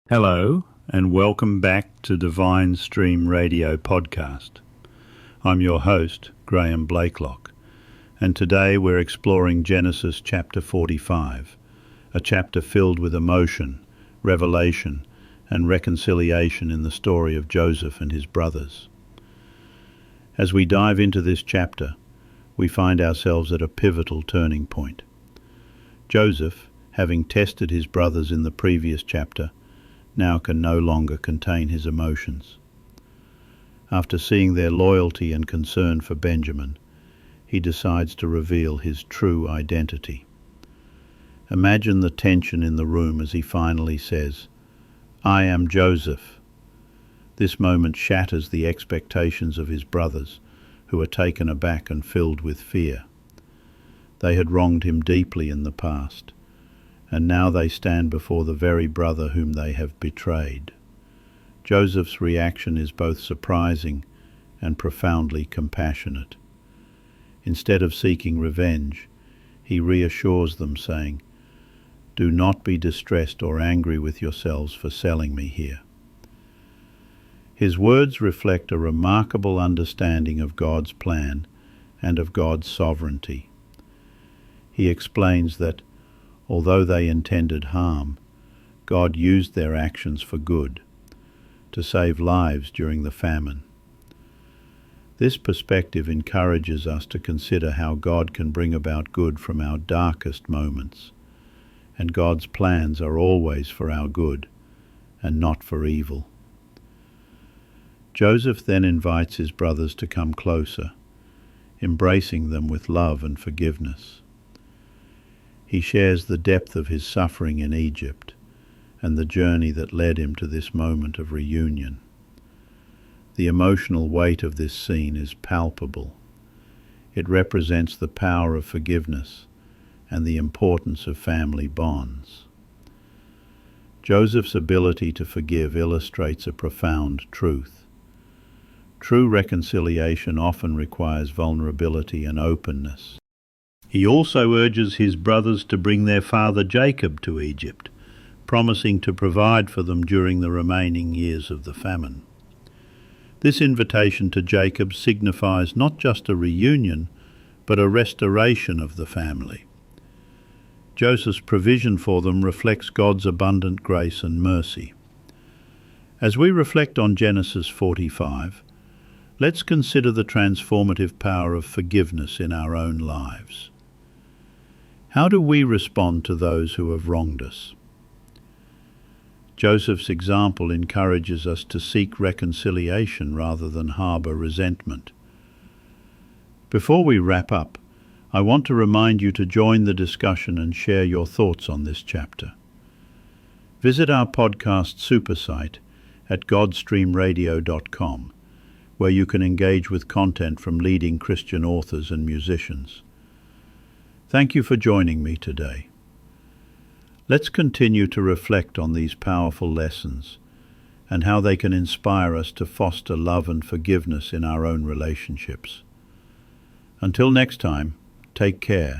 Hello, and welcome back to Divine Stream Radio Podcast. I'm your host, Graham Blakelock, and today we're exploring Genesis chapter 45, a chapter filled with emotion, revelation, and reconciliation in the story of Joseph and his brothers. As we dive into this chapter, we find ourselves at a pivotal turning point. Joseph, having tested his brothers in the previous chapter, now can no longer contain his emotions. After seeing their loyalty and concern for Benjamin, he decides to reveal his true identity. Imagine the tension in the room as he finally says, "I am Joseph." This moment shatters the expectations of his brothers, who are taken aback and filled with fear. They had wronged him deeply in the past, and now they stand before the very brother whom they have betrayed. Joseph's reaction is both surprising and profoundly compassionate. Instead of seeking revenge, he reassures them, saying, "Do not be distressed or angry with yourselves for selling me here." His words reflect a remarkable understanding of God's plan and of God's sovereignty. He explains that, although they intended harm, God used their actions for good, to save lives during the famine. This perspective encourages us to consider how God can bring about good from our darkest moments, and God's plans are always for our good and not for evil. Joseph then invites his brothers to come closer, embracing them with love and forgiveness. He shares the depth of his suffering in Egypt and the journey that led him to this moment of reunion. The emotional weight of this scene is palpable. It represents the power of forgiveness and the importance of family bonds. Joseph's ability to forgive illustrates a profound truth. True reconciliation often requires vulnerability and openness. He also urges his brothers to bring their father Jacob to Egypt, promising to provide for them during the remaining years of the famine. This invitation to Jacob signifies not just a reunion, but a restoration of the family. Joseph's provision for them reflects God's abundant grace and mercy. As we reflect on Genesis 45, let's consider the transformative power of forgiveness in our own lives. How do we respond to those who have wronged us? Joseph's example encourages us to seek reconciliation rather than harbour resentment. Before we wrap up, I want to remind you to join the discussion and share your thoughts on this chapter. Visit our podcast super site at godstreamradio.com, where you can engage with content from leading Christian authors and musicians. Thank you for joining me today. Let's continue to reflect on these powerful lessons and how they can inspire us to foster love and forgiveness in our own relationships. Until next time, take care.